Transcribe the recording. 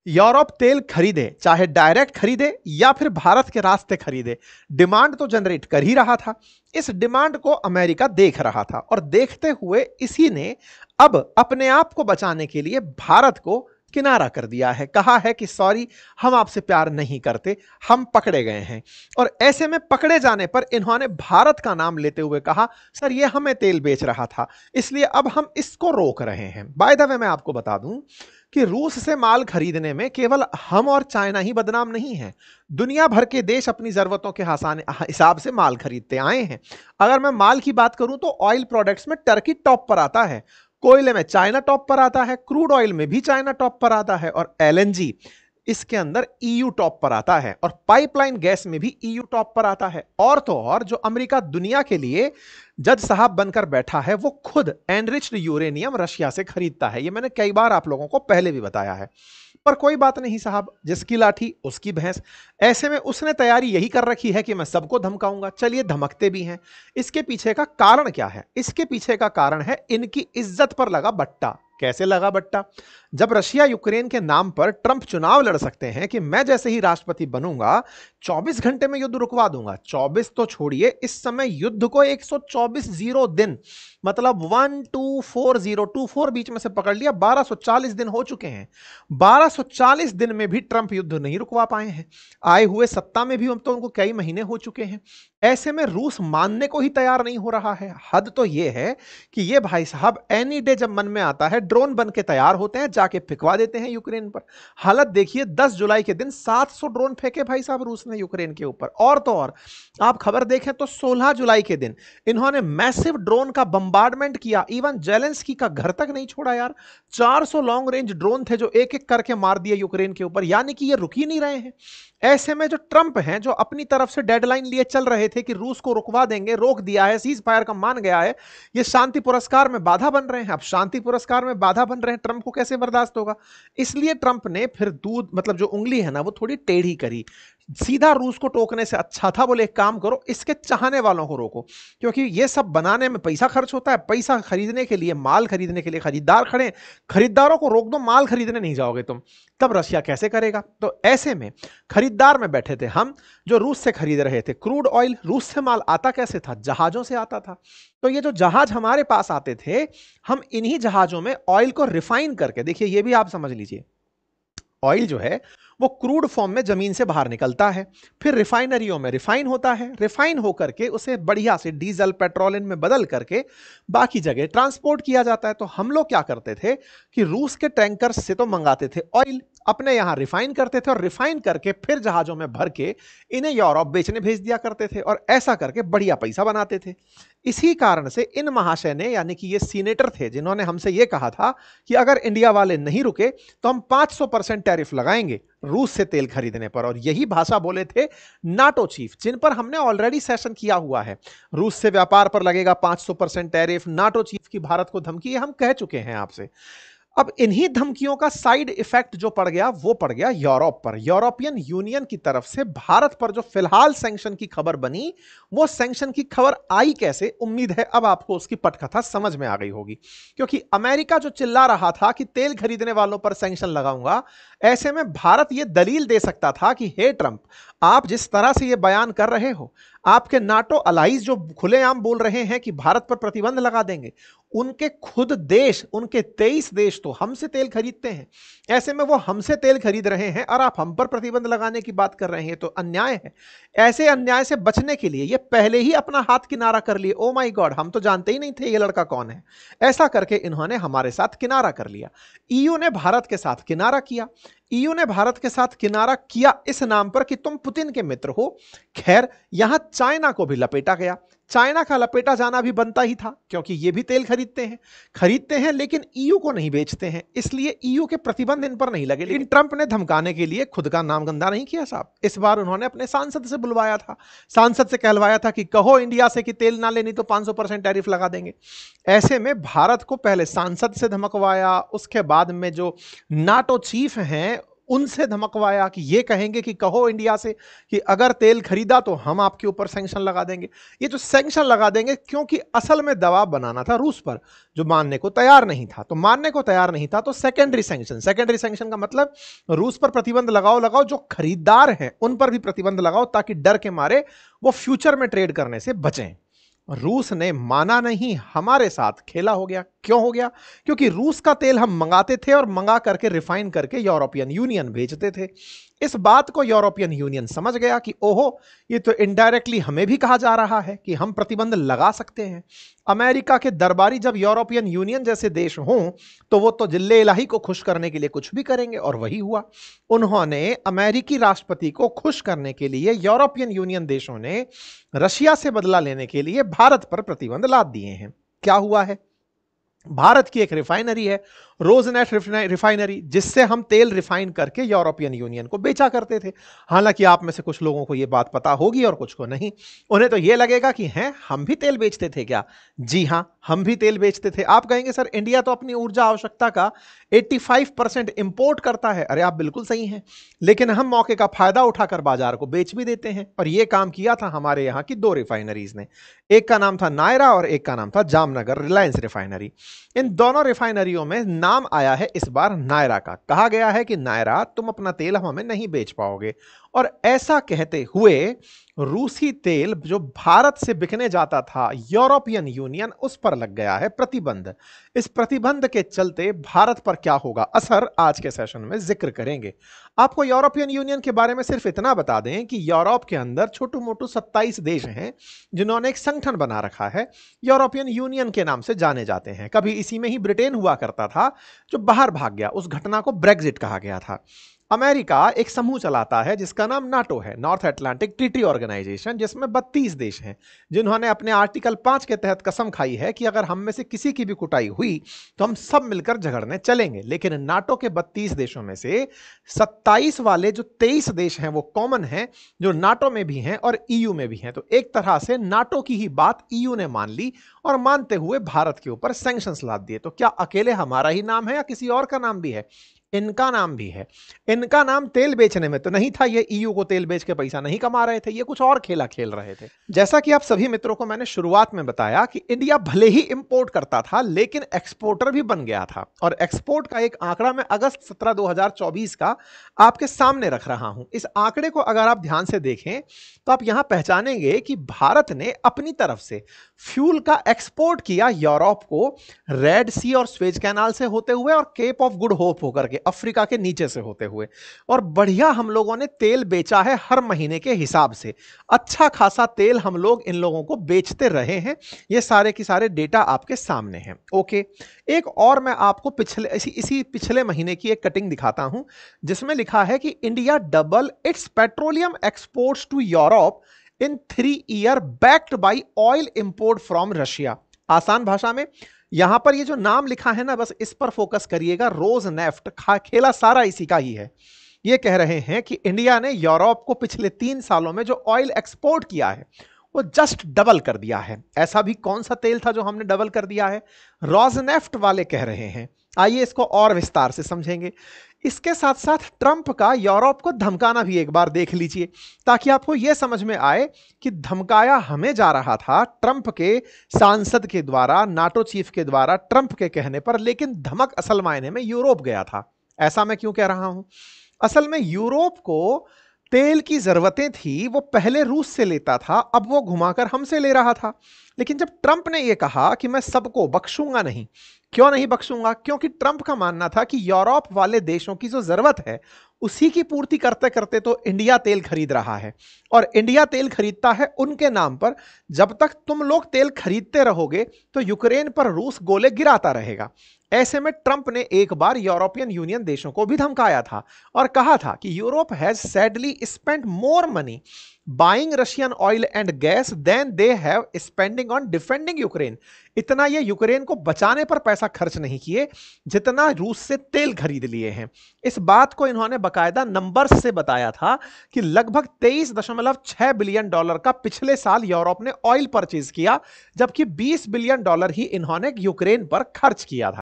Europe तेल खरीदे, चाहे डायरेक्ट खरीदे या फिर भारत के रास्ते खरीदे, डिमांड तो जनरेट कर ही रहा था। इस डिमांड को अमेरिका देख रहा था और देखते हुए इसी ने अब अपने आप को बचाने के लिए भारत को किनारा कर दिया है। कहा है कि सॉरी, हम आपसे प्यार नहीं करते, हम पकड़े गए हैं। और ऐसे में पकड़े जाने पर इन्होंने भारत का नाम लेते हुए कहा, सर ये हमें तेल बेच रहा था, इसलिए अब हम इसको रोक रहे हैं। बाय द वे मैं आपको बता दूं कि रूस से माल खरीदने में केवल हम और चाइना ही बदनाम नहीं है। दुनिया भर के देश अपनी जरूरतों के हिसाब से माल खरीदते आए हैं। अगर मैं माल की बात करूं तो ऑयल प्रोडक्ट्स में टर्की टॉप पर आता है, कोयले में चाइना टॉप पर आता है, क्रूड ऑयल में भी चाइना टॉप पर आता है, और एलएनजी इसके अंदर ईयू टॉप पर आता है, और पाइपलाइन गैस में भी ईयू टॉप पर आता है। और तो और जो अमेरिका दुनिया के लिए जज साहब बनकर बैठा है, वो खुद एनरिच्ड यूरेनियम रशिया से खरीदता है। ये मैंने कई बार आप लोगों को पहले भी बताया है। पर कोई बात नहीं साहब, जिसकी लाठी उसकी भैंस। ऐसे में उसने तैयारी यही कर रखी है कि मैं सबको धमकाऊंगा। चलिए, धमकते भी हैं। इसके पीछे का कारण क्या है? इसके पीछे का कारण है इनकी इज्जत पर लगा बट्टा। कैसे लगा बट्टा? जब रशिया यूक्रेन के नाम पर ट्रंप चुनाव लड़ सकते हैं कि मैं जैसे ही राष्ट्रपति बनूंगा 24 घंटे में युद्ध रुकवा दूंगा। 24 तो छोड़िए, इस समय युद्ध को 124 जीरो दिन, मतलब 124024 बीच में से पकड़ लिया, 1240 दिन हो चुके हैं। 1240 दिन में भी ट्रंप युद्ध नहीं रुकवा पाए हैं। आए हुए सत्ता में भी हम तो उनको कई महीने हो चुके हैं। ऐसे में रूस मानने को ही तैयार नहीं हो रहा है। हद तो यह है कि ये भाई साहब एनी डे जब मन में आता है ड्रोन बन के तैयार होते हैं, जाके फिकवा देते हैं यूक्रेन पर। हालत देखिए, 10 जुलाई के दिन 700 ड्रोन फेंके भाई साहब रूस ने यूक्रेन के ऊपर। और तो और आप खबर देखें तो 16 जुलाई के दिन इन्होंने मैसिव ड्रोन का बंबार्डमेंट किया। इवन जेलेंस्की का घर तक नहीं छोड़ा यार। 400 लॉन्ग रेंज ड्रोन थे जो एक एक करके मार दिए यूक्रेन के ऊपर। यानी कि ये रुक ही नहीं रहे हैं। ऐसे में जो ट्रंप हैं, जो अपनी तरफ से डेडलाइन लिए चल रहे थे कि रूस को रुकवा देंगे, रोक दिया है, सीज फायर का मान गया है, ये शांति पुरस्कार में बाधा बन रहे हैं। अब शांति पुरस्कार में बाधा बन रहे हैं, ट्रंप को कैसे बर्दाश्त होगा? इसलिए ट्रंप ने फिर दूध मतलब जो उंगली है ना, वो थोड़ी टेढ़ी करी। सीधा रूस को टोकने से अच्छा था बोले एक काम करो, इसके चाहने वालों को रोको, क्योंकि ये सब बनाने में पैसा खर्च होता है। पैसा खरीदने के लिए, माल खरीदने के लिए खरीदार खड़े, खरीदारों को रोक दो, माल खरीदने नहीं जाओगे तुम, तब रशिया कैसे करेगा? तो ऐसे में खरीदार में बैठे थे हम, जो रूस से खरीद रहे थे क्रूड ऑयल। रूस से माल आता कैसे था? जहाजों से आता था। तो ये जो जहाज हमारे पास आते थे, हम इन्हीं जहाजों में ऑयल को रिफाइन करके, देखिए ये भी आप समझ लीजिए, ऑयल जो है वो क्रूड फॉर्म में जमीन से बाहर निकलता है, फिर रिफाइनरियों में रिफाइन होता है, रिफाइन होकर के उसे बढ़िया से डीजल पेट्रोल में बदल करके बाकी जगह ट्रांसपोर्ट किया जाता है। तो हम लोग क्या करते थे कि रूस के टैंकर से तो मंगाते थे ऑयल, अपने यहां रिफाइन करते थे, और रिफाइन करके फिर जहाजों में भर के इन्हें यूरोप बेचने भेज दिया करते थे, और ऐसा करके बढ़िया पैसा बनाते थे। इसी कारण से इन महाशय ने, यानी कि ये सीनेटर थे जिन्होंने हमसे ये कहा था कि अगर इंडिया वाले नहीं रुके तो हम 500% टैरिफ लगाएंगे रूस से तेल खरीदने पर। और यही भाषा बोले थे नाटो चीफ, जिन पर हमने ऑलरेडी सेशन किया हुआ है। रूस से व्यापार पर लगेगा 500% टैरिफ। नाटो चीफ की भारत को धमकी, हम कह चुके हैं आपसे। अब इन्हीं धमकियों का साइड इफेक्ट जो पड़ गया, वो पड़ गया यूरोप पर। यूरोपियन यूनियन की तरफ से भारत पर जो फिलहाल सैंक्शन की खबर बनी, वो सैंक्शन की खबर आई कैसे? उम्मीद है अब आपको उसकी पटकथा समझ में आ गई होगी। क्योंकि अमेरिका जो चिल्ला रहा था कि तेल खरीदने वालों पर सैंक्शन लगाऊंगा, ऐसे में भारत ये दलील दे सकता था कि हे ट्रंप, आप जिस तरह से ये बयान कर रहे हो, आपके नाटो अलाइज जो खुलेआम बोल रहे हैं कि भारत पर प्रतिबंध लगा देंगे, उनके खुद देश, उनके 23 देश तो हमसे तेल खरीदते हैं। ऐसे में वो हमसे तेल खरीद रहे हैं और आप हम पर प्रतिबंध लगाने की बात कर रहे हैं, तो अन्याय है। ऐसे अन्याय से बचने के लिए ये पहले ही अपना हाथ किनारा कर लिए। ओ माय गॉड, हम तो जानते ही नहीं थे ये लड़का कौन है। ऐसा करके इन्होंने हमारे साथ किनारा कर लिया। ईयू ने भारत के साथ किनारा किया। ईयू ने भारत के साथ किनारा किया इस नाम पर कि तुम पुतिन के मित्र हो। खैर, यहां चाइना को भी लपेटा गया। चाइना का लपेटा जाना भी बनता ही था, क्योंकि ये भी तेल खरीदते हैं लेकिन ईयू को नहीं बेचते हैं, इसलिए ईयू के प्रतिबंध इन पर नहीं लगे। लेकिन ट्रंप ने धमकाने के लिए खुद का नाम गंदा नहीं किया साहब। इस बार उन्होंने अपने सांसद से बुलवाया था, सांसद से कहलवाया था कि कहो इंडिया से कि तेल ना लेनी तो 500% टैरिफ लगा देंगे। ऐसे में भारत को पहले सांसद से धमकवाया, उसके बाद में जो नाटो चीफ हैं उनसे धमकवाया कि ये कहेंगे कि कहो इंडिया से कि अगर तेल खरीदा तो हम आपके ऊपर सैंक्शन लगा देंगे। ये जो सैंक्शन लगा देंगे, क्योंकि असल में दबाव बनाना था रूस पर, जो मानने को तैयार नहीं था। तो मानने को तैयार नहीं था तो सेकेंडरी सैंक्शन का मतलब रूस पर प्रतिबंध लगाओ, जो खरीदार हैं उन पर भी प्रतिबंध लगाओ, ताकि डर के मारे वो फ्यूचर में ट्रेड करने से बचें। रूस ने माना नहीं, हमारे साथ खेला हो गया। क्यों हो गया? क्योंकि रूस का तेल हम मंगाते थे और मंगा करके रिफाइन करके यूरोपियन यूनियन भेजते थे। इस बात को यूरोपियन यूनियन समझ गया कि ओहो, ये तो इनडायरेक्टली हमें भी कहा जा रहा है कि हम प्रतिबंध लगा सकते हैं। अमेरिका के दरबारी जब यूरोपियन यूनियन जैसे देश हों तो वो तो जिल्ले इलाही को खुश करने के लिए कुछ भी करेंगे, और वही हुआ। उन्होंने अमेरिकी राष्ट्रपति को खुश करने के लिए यूरोपियन यूनियन देशों ने रशिया से बदला लेने के लिए भारत पर प्रतिबंध लाद दिए हैं। क्या हुआ है? भारत की एक रिफाइनरी है, रोजनेट रिफाइनरी, जिससे हम तेल रिफाइन करके यूरोपियन यूनियन को बेचा करते थे। हालांकि आप में से कुछ लोगों को यह बात पता होगी और कुछ को नहीं। उन्हें तो यह लगेगा कि हैं, हम भी तेल बेचते थे क्या? जी हां, हम भी तेल बेचते थे। आप कहेंगे सर, इंडिया तो अपनी ऊर्जा आवश्यकता का 85% इंपोर्ट करता है। अरे आप बिल्कुल सही हैं, लेकिन हम मौके का फायदा उठाकर बाजार को बेच भी देते हैं। और यह काम किया था हमारे यहां की 2 रिफाइनरीज ने। एक का नाम था नायरा और एक का नाम था जामनगर रिलायंस रिफाइनरी। इन दोनों रिफाइनरियों में नाम आया है इस बार नायरा का। कहा गया है कि नायरा, तुम अपना तेल हमें नहीं बेच पाओगे। और ऐसा कहते हुए रूसी तेल जो भारत से बिकने जाता था यूरोपियन यूनियन, उस पर लग गया है प्रतिबंध। इस प्रतिबंध के चलते भारत पर क्या होगा असर, आज के सेशन में जिक्र करेंगे। आपको यूरोपियन यूनियन के बारे में सिर्फ इतना बता दें कि यूरोप के अंदर छोटू मोटू 27 देश हैं जिन्होंने एक संगठन बना रखा है, यूरोपियन यूनियन के नाम से जाने जाते हैं। कभी इसी में ही ब्रिटेन हुआ करता था जो बाहर भाग गया, उस घटना को ब्रेग्जिट कहा गया था। अमेरिका एक समूह चलाता है जिसका नाम नाटो है, नॉर्थ अटलांटिक ट्रीटी ऑर्गेनाइजेशन, जिसमें 32 देश हैं जिन्होंने अपने आर्टिकल 5 के तहत कसम खाई है कि अगर हम में से किसी की भी कुटाई हुई तो हम सब मिलकर झगड़ने चलेंगे। लेकिन नाटो के 32 देशों में से 27 वाले जो 23 देश हैं वो कॉमन हैं, जो नाटो में भी हैं और ईयू में भी हैं। तो एक तरह से नाटो की ही बात ईयू ने मान ली और मानते हुए भारत के ऊपर सैंक्शंस लाद दिए। तो क्या अकेले हमारा ही नाम है या किसी और का नाम भी है? इनका नाम भी है। इनका नाम तेल बेचने में तो नहीं था, ये ईयू को तेल बेच के पैसा नहीं कमा रहे थे, ये कुछ और खेला खेल रहे थे। जैसा कि आप सभी मित्रों को मैंने शुरुआत में बताया कि इंडिया भले ही इंपोर्ट करता था लेकिन एक्सपोर्टर भी बन गया था। और एक्सपोर्ट का एक आंकड़ा मैं अगस्त 17 2024 का आपके सामने रख रहा हूं। इस आंकड़े को अगर आप ध्यान से देखें तो आप यहां पहचानेंगे कि भारत ने अपनी तरफ से फ्यूल का एक्सपोर्ट किया यूरोप को, रेड सी और स्वेज कैनाल से होते हुए और केप ऑफ गुड होप होकर के, अफ्रीका के नीचे से होते हुए। और बढ़िया हम लोगों ने तेल बेचा है हर महीने के हिसाब से। अच्छा खासा तेल हम लोग इन लोगों को बेचते रहे हैं। ये सारे के सारे डेटा आपके सामने हैं। ओके, एक और मैं आपको इसी पिछले महीने की एक कटिंग दिखाता हूं जिसमें लिखा है कि India double its petroleum exports to Europe in 3 year backed by oil import from Russia. आसान भाषा में यहां पर ये जो नाम लिखा है ना, बस इस पर फोकस करिएगा। रोजनेफ्ट खेला सारा इसी का ही है। ये कह रहे हैं कि इंडिया ने यूरोप को पिछले 3 सालों में जो ऑयल एक्सपोर्ट किया है वो जस्ट डबल कर दिया है। ऐसा भी कौन सा तेल था जो हमने डबल कर दिया है? रोजनेफ्ट वाले कह रहे हैं। आइए इसको और विस्तार से समझेंगे। इसके साथ साथ ट्रंप का यूरोप को धमकाना भी एक बार देख लीजिए, ताकि आपको यह समझ में आए कि धमकाया हमें जा रहा था ट्रंप के सांसद के द्वारा, नाटो चीफ के द्वारा, ट्रंप के कहने पर, लेकिन धमक असल मायने में यूरोप गया था। ऐसा मैं क्यों कह रहा हूं? असल में यूरोप को तेल की जरूरतें थी, वो पहले रूस से लेता था, अब वो घुमाकर हमसे ले रहा था। लेकिन जब ट्रंप ने यह कहा कि मैं सबको बख्शूंगा नहीं, क्यों नहीं बख्शूंगा? क्योंकि ट्रंप का मानना था कि यूरोप वाले देशों की जो जरूरत है उसी की पूर्ति करते करते तो इंडिया तेल खरीद रहा है, और इंडिया तेल खरीदता है उनके नाम पर। जब तक तुम लोग तेल खरीदते रहोगे तो यूक्रेन पर रूस गोले गिराता रहेगा। ऐसे में ट्रंप ने एक बार यूरोपियन यूनियन देशों को भी धमकाया था और कहा था कि Europe has sadly spent more money buying Russian oil and gas than they have spending on defending Ukraine. इतना ये यूक्रेन को बचाने पर पैसा खर्च नहीं किए जितना रूस से तेल खरीद लिए हैं। इस बात को इन्होंने बकायदा नंबर्स से बताया था कि लगभग $23.6 बिलियन का पिछले साल यूरोप ने ऑयल परचेज किया, जबकि $20 बिलियन ही इन्होंने यूक्रेन पर खर्च किया था।